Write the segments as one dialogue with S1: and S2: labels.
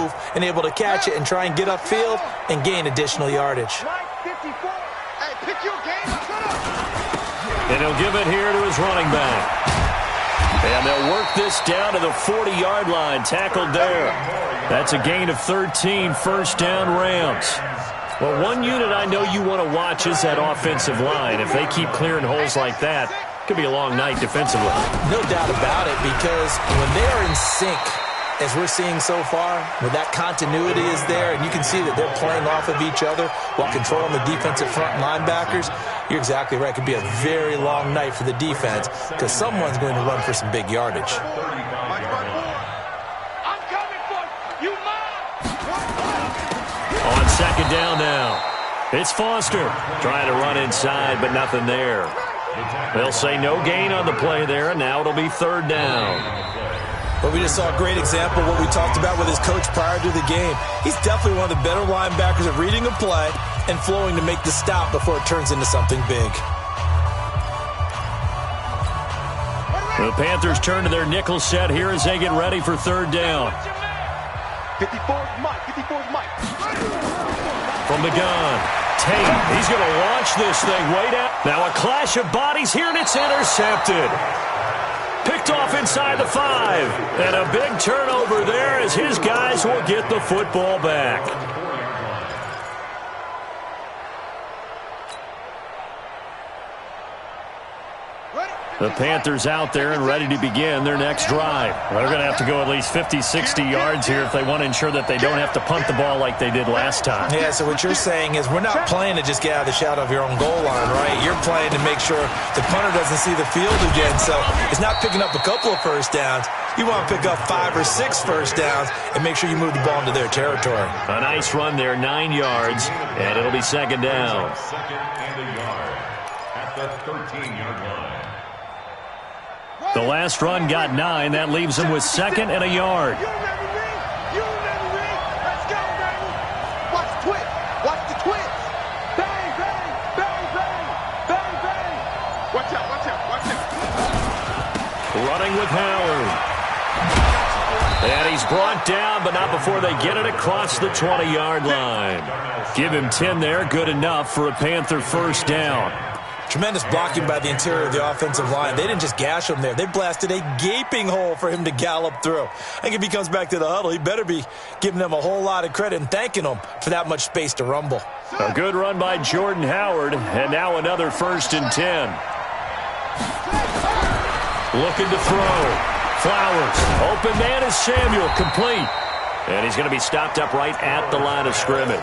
S1: move and able to catch it and try and get upfield and gain additional yardage.
S2: And he'll give it here to his running back. And they'll work this down to the 40-yard line, tackled there. That's a gain of 13, first down Rams. Well, one unit I know you want to watch is that offensive line. If they keep clearing holes like that, it could be a long night defensively.
S1: No doubt about it, because when they are in sync, as we're seeing so far, where that continuity is there, and you can see that they're playing off of each other while controlling the defensive front linebackers, you're exactly right. It could be a very long night for the defense because someone's going to run for some big yardage.
S2: On second down now, it's Foster trying to run inside, but nothing there. They'll say no gain on the play there, and now it'll be third down.
S1: But we just saw a great example of what we talked about with his coach prior to the game. He's definitely one of the better linebackers at reading a play and flowing to make the stop before it turns into something big.
S2: The Panthers turn to their nickel set here as they get ready for third down.
S3: 54's Mike. 54's Mike.
S2: From the gun, Tate. He's going to launch this thing way down. Now a clash of bodies here, and it's intercepted. Picked off inside the 5. And a big turnover there as his guys will get the football back. The Panthers out there and ready to begin their next drive. They're going to have to go at least 50, 60 yards here if they want to ensure that they don't have to punt the ball like they did last time.
S1: Yeah, so what you're saying is we're not playing to just get out of the shadow of your own goal line, right? You're playing to make sure the punter doesn't see the field again. So it's not picking up a couple of first downs. You want to pick up 5 or 6 first downs and make sure you move the ball into their territory.
S2: A nice run there, 9 yards, and it'll be second down.
S4: Second and a yard at the 13-yard line.
S2: The last run got 9. That leaves him with second and a yard.
S3: You never read. Let's go, baby. Watch the twist. Watch the twist. Bang, bang, bang, bang, bang, bang. Watch out, watch out, watch out.
S2: Running with Howard. And he's brought down, but not before they get it across the 20-yard line. Give him 10 there. Good enough for a Panther first down.
S1: Tremendous blocking by the interior of the offensive line. They didn't just gash him there. They blasted a gaping hole for him to gallop through. I think if he comes back to the huddle, he better be giving them a whole lot of credit and thanking them for that much space to rumble.
S2: A good run by Jordan Howard, and now another first and 10. Looking to throw. Flowers. Open man is Samuel. Complete. And he's going to be stopped up right at the line of scrimmage.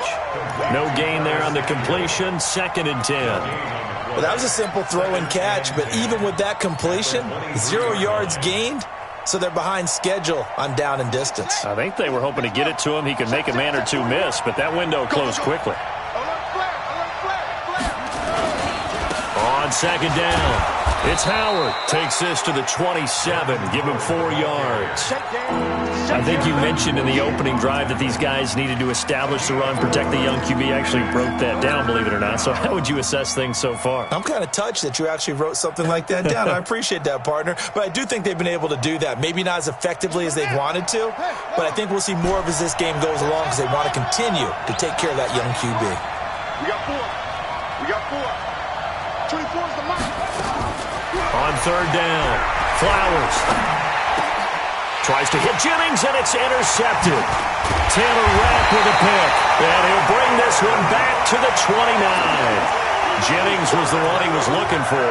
S2: No gain there on the completion. Second and 10.
S1: Well, that was a simple throw and catch, but even with that completion, 0 yards gained, so they're behind schedule on down and distance.
S2: I think they were hoping to get it to him. He could make a man or two miss, but that window closed quickly. On second down, it's Howard. Takes this to the 27. Give him 4 yards. I think you mentioned in the opening drive that these guys needed to establish the run, protect the young QB. Actually broke that down, believe it or not. So how would you assess things so far?
S1: I'm kind of touched that you actually wrote something like that down. I appreciate that, partner. But I do think they've been able to do that. Maybe not as effectively as they've wanted to, but I think we'll see more of as this game goes along because they want to continue to take care of that young QB.
S3: We got 4. We got 4. 24 is the mark.
S2: On third down, Flowers tries to hit Jennings, and it's intercepted. Taylor Rapp with a pick, and he'll bring this one back to the 29. Jennings was the one he was looking for.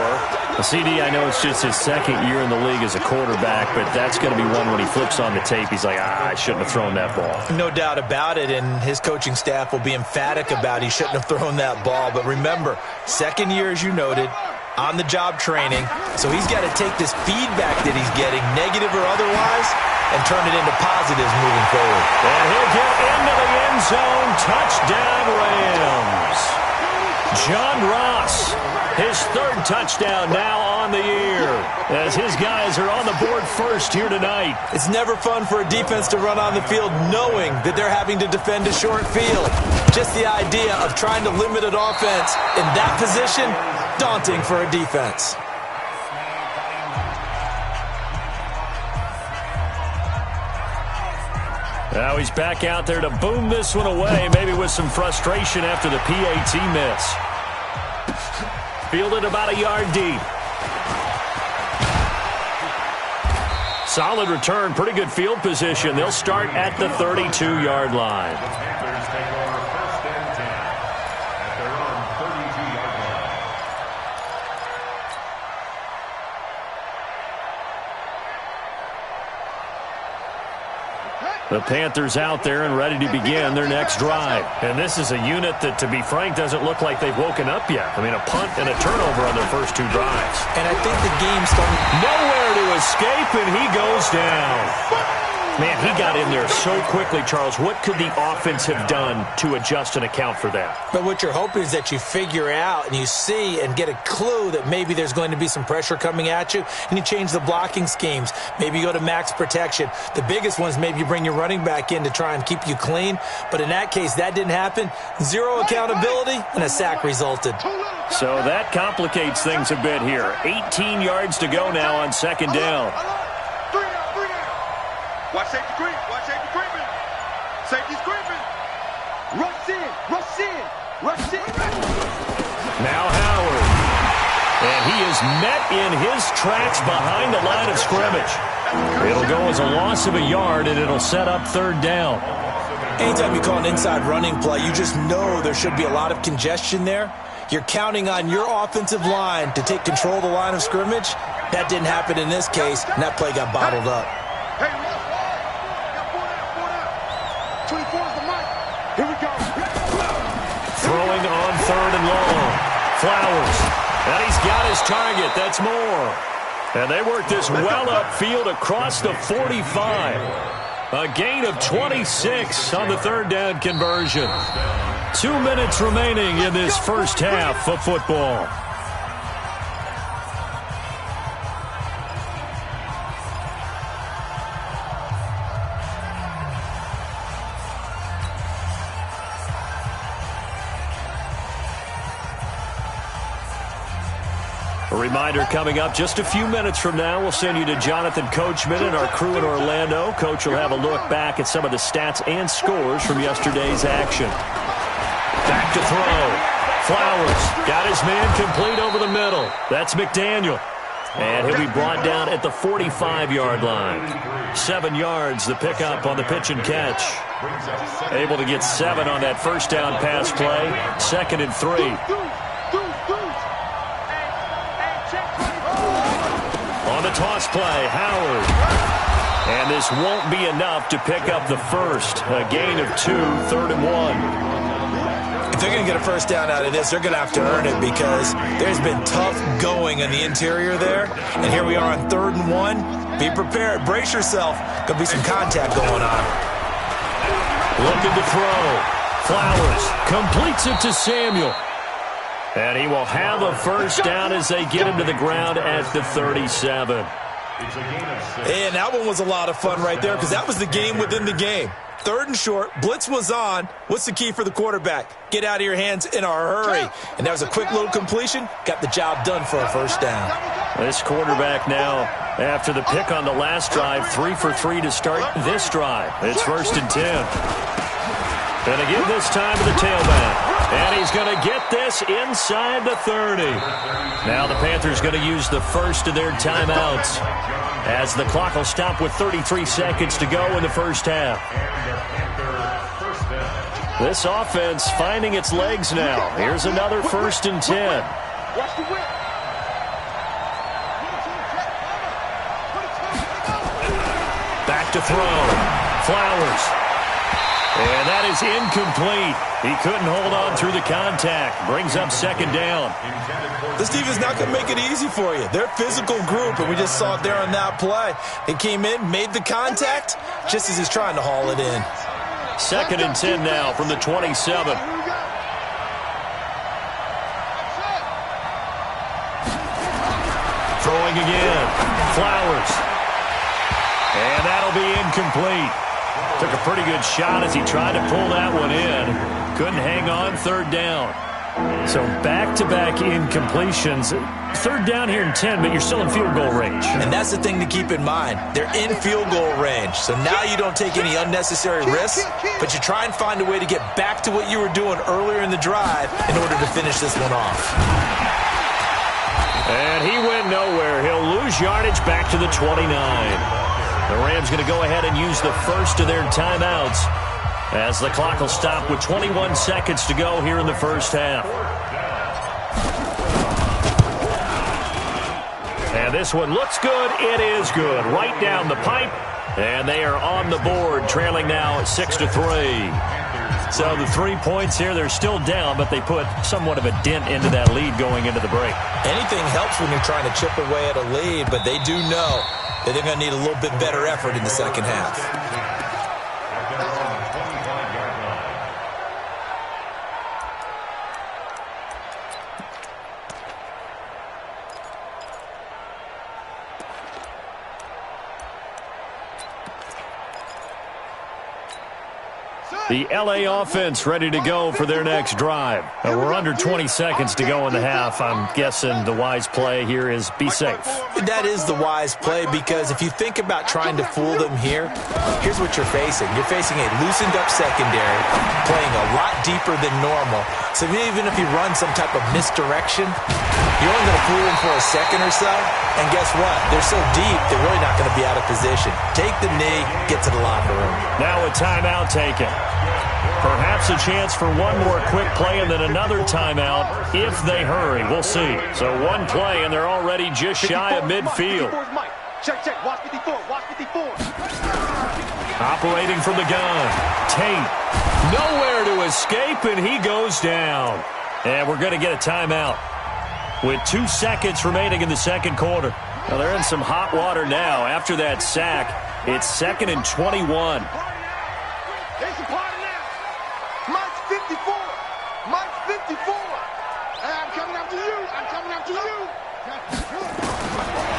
S2: The CD, I know it's just his second year in the league as a quarterback, but that's going to be one when he flips on the tape. He's like, I shouldn't have thrown that ball.
S1: No doubt about it, and his coaching staff will be emphatic about he shouldn't have thrown that ball. But remember, second year, as you noted, on-the-job training, so he's got to take this feedback that he's getting, negative or otherwise, and turn it into positives moving forward.
S2: And he'll get into the end zone. Touchdown, Rams. John Ross, his third touchdown now on the year, as his guys are on the board first here tonight.
S1: It's never fun for a defense to run on the field knowing that they're having to defend a short field. Just the idea of trying to limit an offense in that position, daunting for a defense.
S2: Now he's back out there to boom this one away, maybe with some frustration after the PAT miss. Fielded about a yard deep. Solid return, pretty good field position. They'll start at the 32-yard line.
S4: The Panthers take over 1st and 10 at their own 32-yard line.
S2: The Panthers out there and ready to begin their next drive. And this is a unit that, to be frank, doesn't look like they've woken up yet. I mean, a punt and a turnover on their first 2 drives.
S1: And I think the game's starting.
S2: Nowhere to escape, and he goes down. Man, he got in there so quickly, Charles. What could the offense have done to adjust and account for that?
S1: But what you're hoping is that you figure out and you see and get a clue that maybe there's going to be some pressure coming at you, and you change the blocking schemes. Maybe you go to max protection. The biggest one is maybe you bring your running back in to try and keep you clean. But in that case, that didn't happen. 0 accountability, and a sack resulted.
S2: So that complicates things a bit here. 18 yards to go now on 2nd down.
S3: Watch safety creep. Watch safety creeping. Safety's creeping. Rush in. Rush in. Rush in.
S2: Now Howard. And he is met in his tracks behind the line of scrimmage. It'll go as a loss of a yard, and it'll set up 3rd down.
S1: Anytime you call an inside running play, you just know there should be a lot of congestion there. You're counting on your offensive line to take control of the line of scrimmage. That didn't happen in this case, and that play got bottled up.
S3: Hey, got 4 down. 24 is the mic. Here we go.
S2: Throwing on 3rd and long. Flowers. And he's got his target. That's more. And they work this well upfield across the 45. A gain of 26 on the 3rd down conversion. 2 minutes remaining in this first half of football. A reminder coming up just a few minutes from now, we'll send you to Jonathan Coachman and our crew in Orlando. Coach will have a look back at some of the stats and scores from yesterday's action. Back to throw. Flowers got his man complete over the middle. That's McDaniel. And he'll be brought down at the 45-yard line. 7 yards, the pickup on the pitch and catch. Able to get 7 on that first down pass play. 2nd and 3. On the toss play, Howard. And this won't be enough to pick up the first. A gain of 2, 3rd and 1.
S1: If they're going to get a first down out of this, they're going to have to earn it because there's been tough going in the interior there. And here we are on 3rd and 1. Be prepared. Brace yourself. Going to be some contact going on.
S2: Looking to throw. Flowers completes it to Samuel. And he will have a first down as they get him to the ground at the 37.
S1: And that one was a lot of fun right there because that was the game within the game. 3rd and short, blitz was on. What's the key for the quarterback? Get out of your hands in a hurry. And that was a quick little completion. Got the job done for a first down.
S2: This quarterback now, after the pick on the last drive, 3 for 3 to start this drive. It's 1st and 10. And again this time to the tailback. And he's going to get this inside the 30. Now the Panthers going to use the first of their timeouts as the clock will stop with 33 seconds to go in the first half. This offense finding its legs now. Here's another 1st and 10. Back to throw. Flowers. And that is incomplete. He couldn't hold on through the contact. Brings up 2nd down.
S1: This defense is not going to make it easy for you. They're a physical group, and we just saw it there on that play. They came in, made the contact, just as he's trying to haul it in.
S2: 2nd and 10 now from the 27. Throwing again. Flowers. And that'll be incomplete. Took a pretty good shot as he tried to pull that one in. Couldn't hang on 3rd down. So back-to-back incompletions. Third down here in 10, but you're still in field goal range.
S1: And that's the thing to keep in mind. They're in field goal range. So now you don't take any unnecessary risks, but you try and find a way to get back to what you were doing earlier in the drive in order to finish this one off.
S2: And he went nowhere. He'll lose yardage back to the 29. The Rams going to go ahead and use the first of their timeouts as the clock will stop with 21 seconds to go here in the first half. And this one looks good. It is good. Right down the pipe. And they are on the board, trailing now 6-3. So the 3 points here, they're still down, but they put somewhat of a dent into that lead going into the break.
S1: Anything helps when you're trying to chip away at a lead, but they do know that they're going to need a little bit better effort in the second half.
S2: The LA offense ready to go for their next drive. We're under 20 seconds to go in the half. I'm guessing the wise play here is be safe.
S1: That is the wise play, because if you think about trying to fool them here, here's what you're facing. You're facing a loosened up secondary, playing a lot deeper than normal. So even if you run some type of misdirection, you're only going to fool them for a second or so. And guess what? They're so deep, they're really not going to be out of position. Take the knee, get to the locker room.
S2: Now a timeout taken. Perhaps a chance for one more quick play and then another timeout if they hurry. We'll see. So one play, and they're already just shy of midfield.
S3: Check, watch 54, watch 54.
S2: Operating from the gun. Tate. Nowhere to escape, and he goes down. And we're going to get a timeout with 2 seconds remaining in the second quarter. Well, they're in some hot water now. After that sack, it's 2nd and 21.
S3: There's a party now. Mike's 54. Mike's 54. I'm coming after you. I'm coming after you.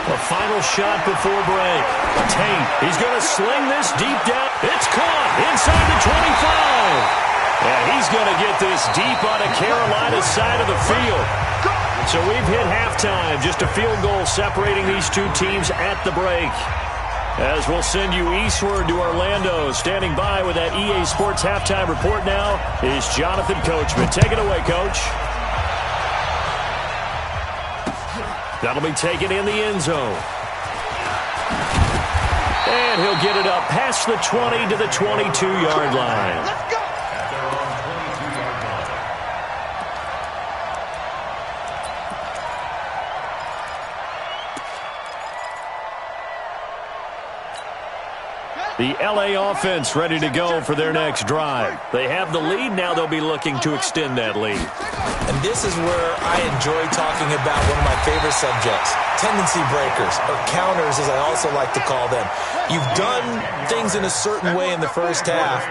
S2: The final shot before break. Tate, he's going to sling this deep down. It's caught inside the 25. And he's going to get this deep on a Carolina side of the field. So we've hit halftime. Just a field goal separating these two teams at the break. As we'll send you eastward to Orlando. Standing by with that EA Sports halftime report now is Jonathan Coachman. Take it away, Coach. That'll be taken in the end zone. And he'll get it up past the 20 to the 22-yard line.
S3: Let's go.
S2: The LA offense ready to go for their next drive. They have the lead. Now they'll be looking to extend that lead.
S1: And this is where I enjoy talking about one of my favorite subjects, tendency breakers, or counters as I also like to call them. You've done things in a certain way in the first half,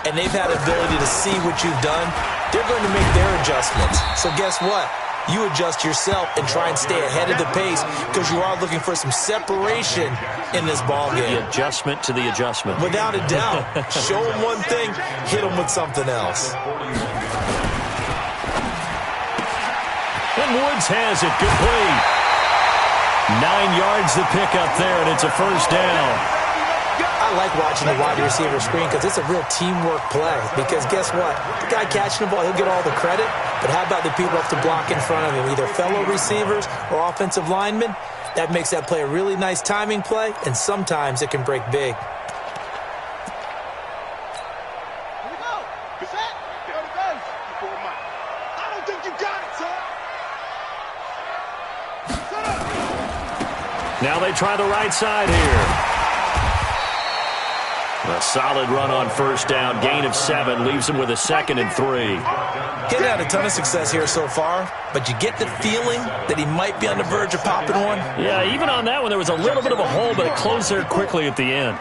S1: and they've had ability to see what you've done. They're going to make their adjustments. So guess what? You adjust yourself and try and stay ahead of the pace, because you are looking for some separation in this ball game.
S2: The adjustment to the adjustment.
S1: Without a doubt. Show them one thing, hit them with something else.
S2: And Woods has it complete. 9 yards to pick up there, and it's a first down.
S1: I like watching the wide receiver screen because it's a real teamwork play. Because guess what? The guy catching the ball, he'll get all the credit. But how about the people up to block in front of him, either fellow receivers or offensive linemen? That makes that play a really nice timing play, and sometimes it can break big.
S3: Here we go. Set. There it goes. Before Mike. I don't think you got it, sir. Set up.
S2: Now they try the right side here. A solid run on first down. Gain of 7 leaves him with a 2nd and 3.
S1: He's had a ton of success here so far, but you get the feeling that he might be on the verge of popping one.
S2: Yeah, even on that one, there was a little bit of a hole, but it closed there quickly at the end.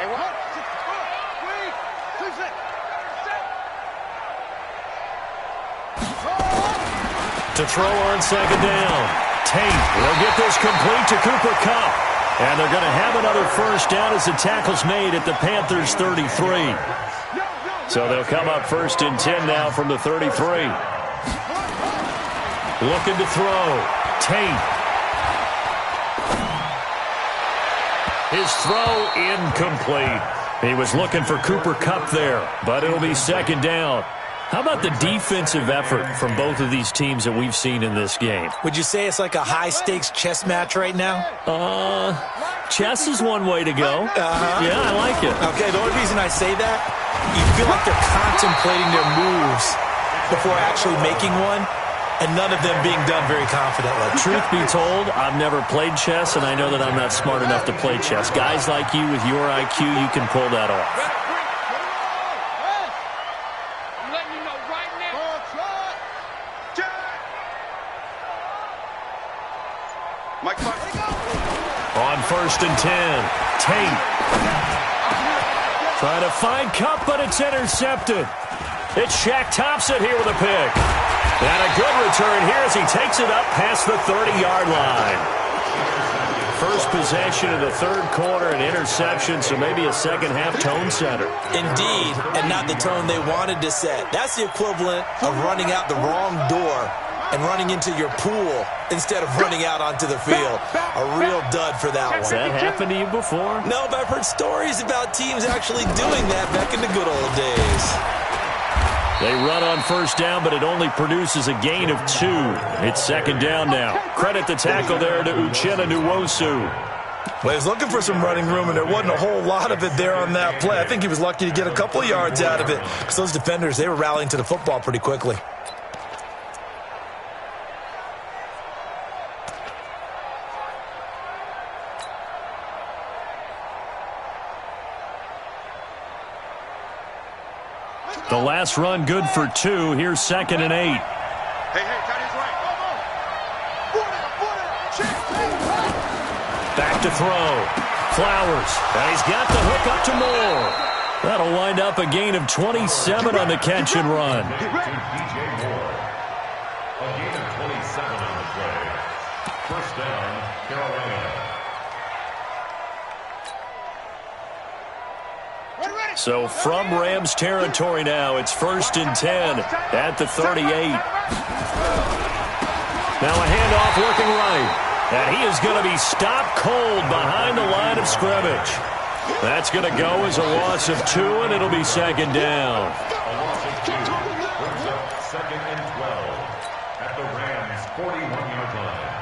S2: To throw on second down. Tate will get this complete to Cooper Kupp. And they're going to have another first down as the tackle's made at the Panthers' 33. So they'll come up 1st and 10 now from the 33. Looking to throw. Tate. His throw incomplete. He was looking for Cooper Kupp there, but it'll be second down. How about the defensive effort from both of these teams that we've seen in this game?
S1: Would you say it's like a high-stakes chess match right now?
S2: Chess is one way to go. Yeah, I like it.
S1: Okay, the only reason I say that, you feel like they're contemplating their moves before actually making one, and none of them being done very confidently.
S2: Truth be told, I've never played chess, and I know that I'm not smart enough to play chess. Guys like you with your IQ, you can pull that off. On 1st and 10, Tate. Trying to find Kupp, but it's intercepted. It's Shaq Thompson here with a pick. And a good return here as he takes it up past the 30-yard line. First possession of the third quarter, an interception, so maybe a second-half tone setter.
S1: Indeed, and not the tone they wanted to set. That's the equivalent of running out the wrong door and running into your pool instead of running out onto the field. A real dud for that one.
S2: Has that happened to you before?
S1: No, but I've heard stories about teams actually doing that back in the good old days.
S2: They run on first down, but it only produces a gain of 2. It's second down now. Credit the tackle there to Uchenna Nwosu.
S1: Well, he was looking for some running room, and there wasn't a whole lot of it there on that play. I think he was lucky to get a couple of yards out of it because those defenders, they were rallying to the football pretty quickly.
S2: The last run good for 2. Here's 2nd and 8.
S3: Hey, tight end's right.
S2: Back to throw. Flowers. And he's got the hook up to Moore. That'll wind up a gain of 27 on the catch and run.
S4: DJ Moore. A gain of 27 on the play. First down, Carolina.
S2: So from Rams territory now, it's 1st and 10 at the 38. Now a handoff looking right. And he is going to be stopped cold behind the line of scrimmage. That's going to go as a loss of 2, and it'll be second down.
S4: A loss of 2 brings up 2nd and 12 at the Rams' 41-yard line.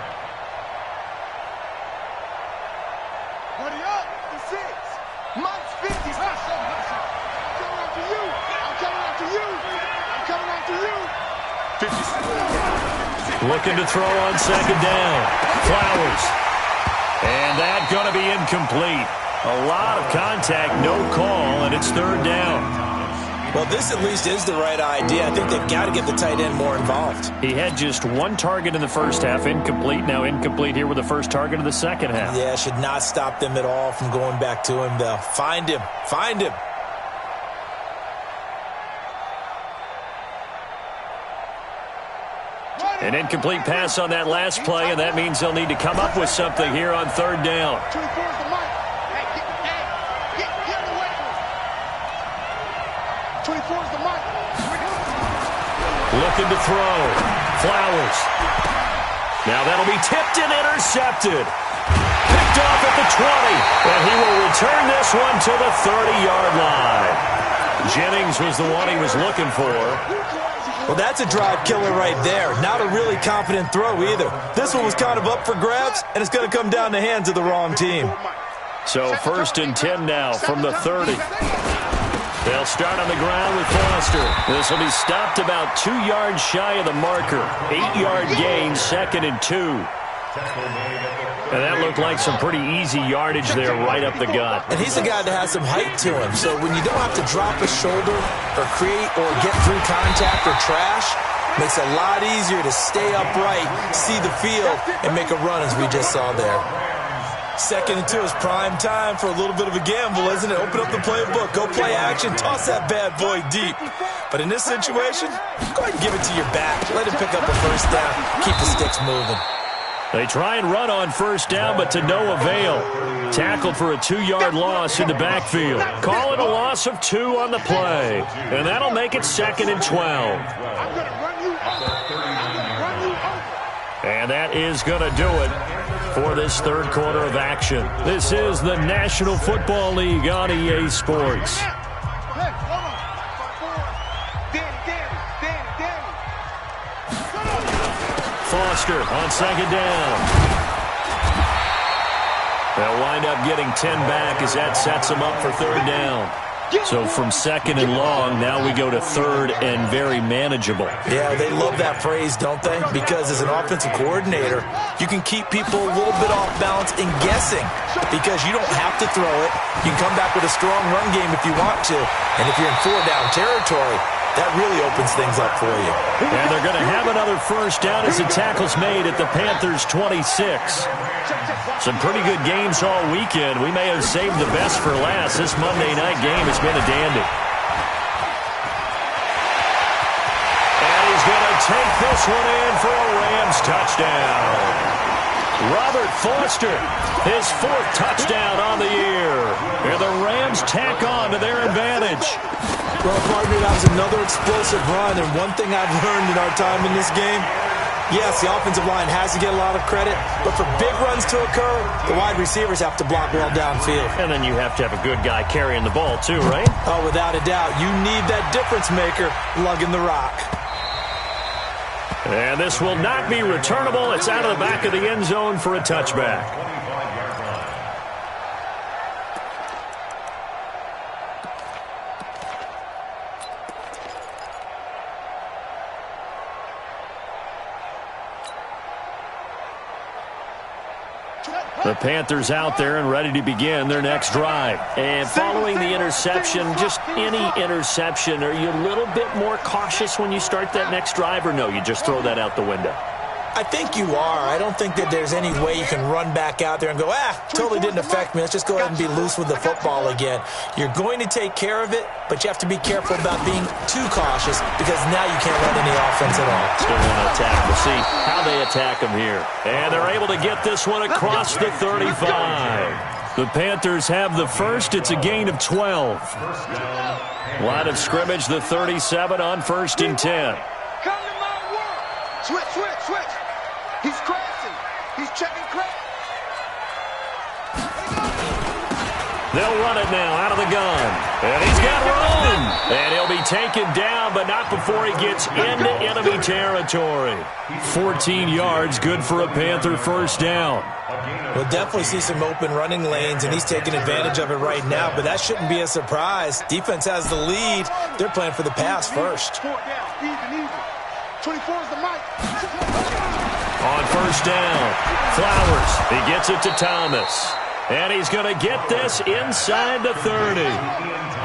S3: Buddy up, the 6. Mike's 50. Hustle. I'm coming after you. I'm coming after you. I'm coming after you. 50.
S2: Looking to throw on second down. Flowers. And that going to be incomplete. A lot of contact, no call, and it's third down.
S1: Well, this at least is the right idea. I think they've got to get the tight end more involved.
S2: He had just 1 target in the first half, incomplete. Now incomplete here with the first target of the second half.
S1: Yeah, should not stop them at all from going back to him, though. Find him. Find him.
S2: An incomplete pass on that last play, and that means they'll need to come up with something here on third down.
S3: 24's the mic. Hey, get away from him. 24's the mic.
S2: Looking to throw. Flowers. Now that'll be tipped and intercepted. Picked off at the 20, and he will return this one to the 30-yard line. Jennings was the one he was looking for.
S1: Well, that's a drive killer right there. Not a really confident throw either. This one was kind of up for grabs, and it's going to come down the hands of the wrong team.
S2: So 1st and 10 now from the 30. They'll start on the ground with Foster. This will be stopped about 2 yards shy of the marker. 8-yard gain, 2nd and 2. And that looked like some pretty easy yardage there right up the gut.
S1: And he's a guy that has some height to him. So when you don't have to drop a shoulder or create or get through contact or trash, makes it a lot easier to stay upright, see the field, and make a run as we just saw there. 2nd and 2 is prime time for a little bit of a gamble, isn't it? Open up the playbook, go play action, toss that bad boy deep. But in this situation, go ahead and give it to your back. Let him pick up a first down. Keep the sticks moving.
S2: They try and run on first down, but to no avail. Tackled for a 2-yard loss in the backfield. Call it a loss of 2 on the play. And that'll make it 2nd and 12.
S3: I'm going to run you over. I'm going to run you over.
S2: And that is going to do it for this third quarter of action. This is the National Football League on EA Sports. Foster on second down. They'll wind up getting 10 back as that sets them up for third down. So from second and long, now we go to third and very manageable.
S1: Yeah, they love that phrase, don't they? Because as an offensive coordinator, you can keep people a little bit off balance and guessing because you don't have to throw it. You can come back with a strong run game if you want to. And if you're in four-down territory, that really opens things up for you.
S2: And they're going to have another first down as the tackle's made at the Panthers' 26. Some pretty good games all weekend. We may have saved the best for last. This Monday night game has been a dandy. And he's going to take this one in for a Rams touchdown. Robert Foster, his fourth touchdown on the year. And the Rams tack on to their advantage.
S1: Well, partner, that was another explosive run, and one thing I've learned in our time in this game, yes, the offensive line has to get a lot of credit, but for big runs to occur, the wide receivers have to block well downfield.
S2: And then you have to have a good guy carrying the ball too, right?
S1: Oh, without a doubt. You need that difference maker lugging the rock.
S2: And this will not be returnable. It's out of the back of the end zone for a touchback. The Panthers out there and ready to begin their next drive. And following the interception, just any interception, are you a little bit more cautious when you start that next drive, or no, you just throw that out the window?
S1: I think you are. I don't think that there's any way you can run back out there and go, totally didn't affect me. Let's just go ahead and be loose with the football again. You're going to take care of it, but you have to be careful about being too cautious because now you can't run any offense at all.
S2: Still want to attack. We'll see how they attack them here. And they're able to get this one across the 35. The Panthers have the first. It's a gain of 12. Line of scrimmage, the 37 on 1st and 10.
S3: Come to my world. Switch. He's crashing. He's checking crack.
S2: They'll run it now out of the gun. And he's got room. And he'll be taken down, but not before he gets into enemy territory. 14 yards, good for a Panther first down.
S1: We'll definitely see some open running lanes, and he's taking advantage of it right now, but that shouldn't be a surprise. Defense has the lead. They're playing for the pass first.
S3: 24 is the mic.
S2: On first down, Flowers. He gets it to Thomas. And he's going to get this inside the 30.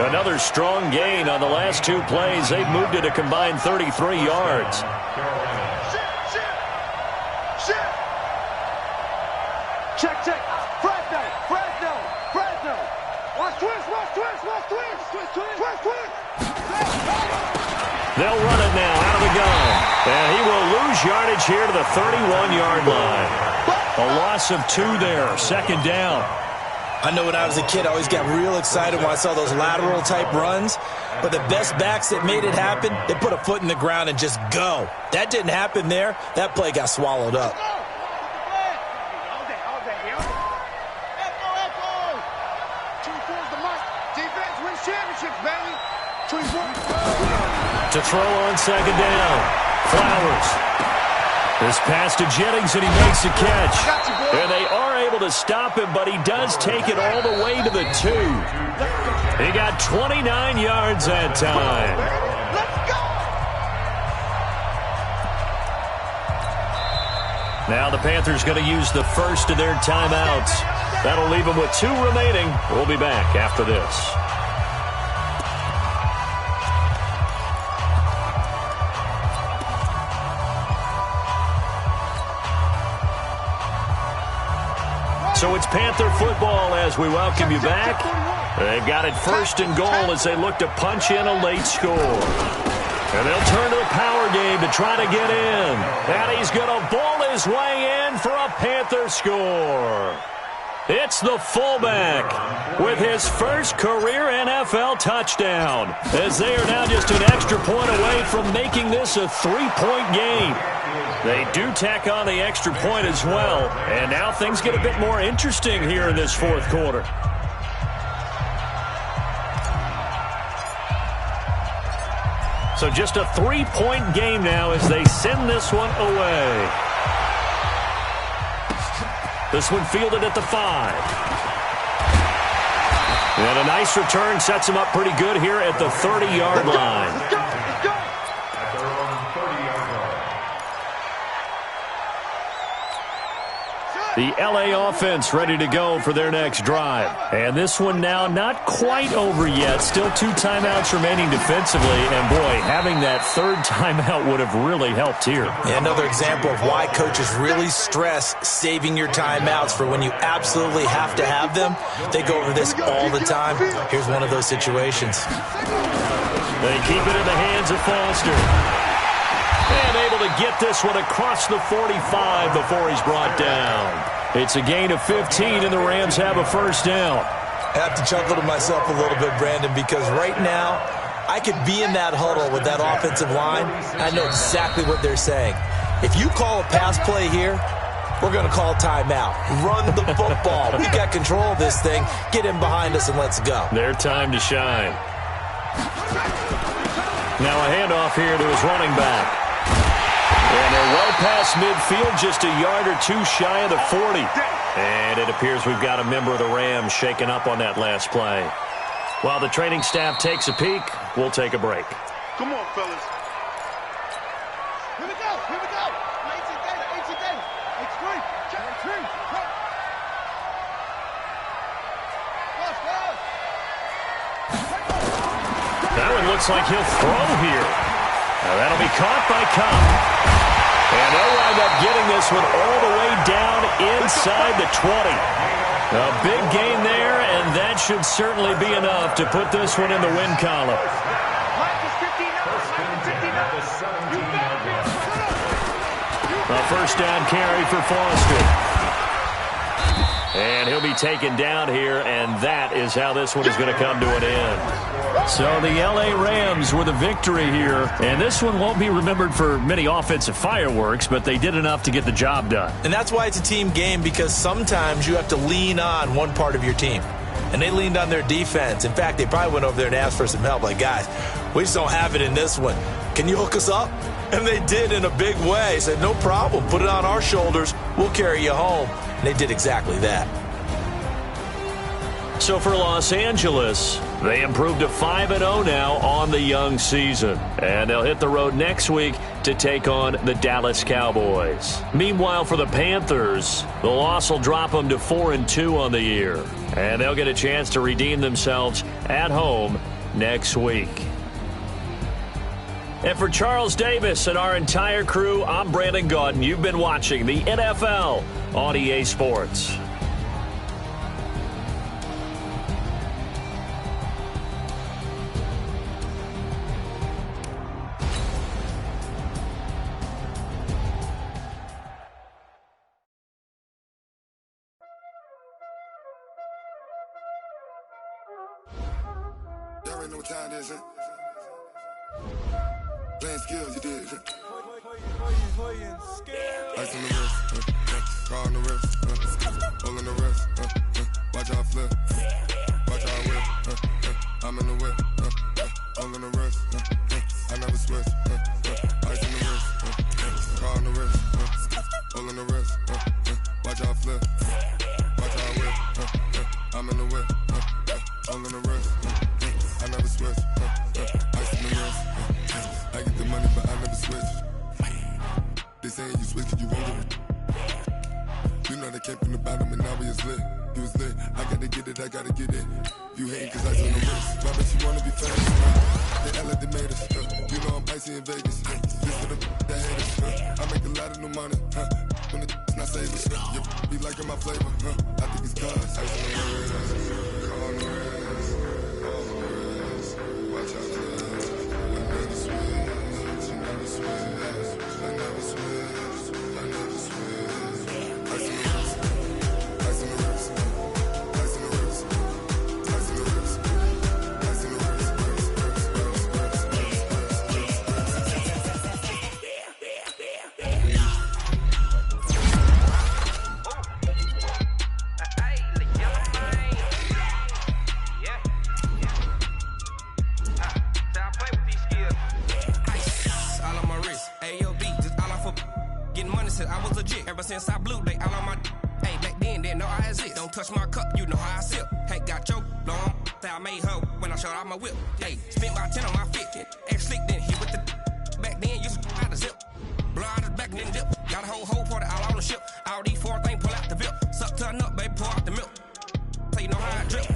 S2: Another strong gain on the last two plays. They've moved it a combined 33 yards.
S3: Check. Fresno. Watch twist.
S2: They'll run it now out of the gun. And he will lose yardage here to the 31-yard line. A loss of 2 there, second down.
S1: I know when I was a kid, I always got real excited when I saw those lateral-type runs. But the best backs that made it happen, they put a foot in the ground and just go. That didn't happen there. That play got swallowed up.
S2: To throw on second down. Flowers. This pass to Jennings, and he makes the catch. And they are able to stop him, but he does take it all the way to the 2. He got 29 yards that time. Now the Panthers going to use the first of their timeouts. That'll leave them with 2 remaining. We'll be back after this. So it's Panther football as we welcome you back. They've got it first and goal as they look to punch in a late score. And they'll turn to the power game to try to get in. And he's going to bowl his way in for a Panther score. It's the fullback with his first career NFL touchdown, as they are now just an extra point away from making this a 3-point game. They do tack on the extra point as well, and now things get a bit more interesting here in this fourth quarter. So just a 3-point game now as they send this one away. This one fielded at the 5. And a nice return sets him up pretty good here at the 30-yard line.
S3: Let's go.
S4: At their own 30-yard line.
S2: The LA offense ready to go for their next drive. And this one now not quite over yet. Still 2 timeouts remaining defensively. And, boy, having that third timeout would have really helped here.
S1: Yeah, another example of why coaches really stress saving your timeouts for when you absolutely have to have them. They go over this all the time. Here's one of those situations.
S2: They keep it in the hands of Foster. And able to get this one across the 45 before he's brought down. It's a gain of 15, and the Rams have a first down.
S1: I have to chuckle to myself a little bit, Brandon, because right now I could be in that huddle with that offensive line. I know exactly what they're saying. If you call a pass play here, we're going to call timeout. Run the football. We got control of this thing. Get in behind us and let's go.
S2: Their time to shine. Now a handoff here to his running back. And they're well past midfield, just a yard or 2 shy of the 40. And it appears we've got a member of the Rams shaken up on that last play. While the training staff takes a peek, we'll take a break.
S3: Come on, fellas. Here we go. 18 data. 83.
S2: That one looks like he'll throw here. Now that'll be caught by Cobb. And they'll wind up getting this one all the way down inside the 20. A big gain there, and that should certainly be enough to put this one in the win column. A first down carry for Foster. And he'll be taken down here, and that is how this one is going to come to an end. So the L.A. Rams with a victory here, and this one won't be remembered for many offensive fireworks, but they did enough to get the job done.
S1: And that's why it's a team game, because sometimes you have to lean on one part of your team. And they leaned on their defense. In fact, they probably went over there and asked for some help. Like, guys, we just don't have it in this one. Can you hook us up? And they did in a big way. Said, no problem. Put it on our shoulders. We'll carry you home. And they did exactly that.
S2: So for Los Angeles, they improved to 5-0 now on the young season. And they'll hit the road next week to take on the Dallas Cowboys. Meanwhile, for the Panthers, the loss will drop them to 4-2 on the year. And they'll get a chance to redeem themselves at home next week. And for Charles Davis and our entire crew, I'm Brandon Gaudin. You've been watching the NFL on EA Sports.
S5: Y'all already know what time it is, huh? Playing skills, you did, huh? Ice on the wrist, car on the wrist, hole in the wrist, watch how I flip, watch how I whip, I'm in the whip, hole in the wrist, I never switch, ice on the wrist, car on the wrist, hole in the wrist, watch how I flip, watch how I whip, I'm in the whip, hole in the wrist, I never switch, ice on the wrist, I get the money but I never switch. They saying you switch cause you won't get it. You know they came from the bottom and now we is lit. You was lit, I gotta get it, I gotta get it. You hating cause ice on the wrist. Why bet you wanna be famous? They act like they made us. You know I'm icy in Vegas. This for the that haters. I make a lot of new money. When it's not saving. You be liking my flavor. I think it's cause ice on the wrist. On the wrist. On the wrist. Watch out for that. I never switch. I never switch. I never switch. I never switch. Ice on the wrist. Ice on the wrist.
S6: said I was legit. Ever since I blew, they all on my. Hey, back then, didn't know I exist. Don't touch my cup, you know how I sip. Hey, got choked, long. I made her when I showed out my whip. Hey, spent about 10 on my fit. X slick, then hit with the. Back then, used to out the zip. Blow out the back, then dip. Got a whole party all on the ship. All these 4 things pull out the VIP. Suck to a nut, baby, pour out the milk. So you know how I drip.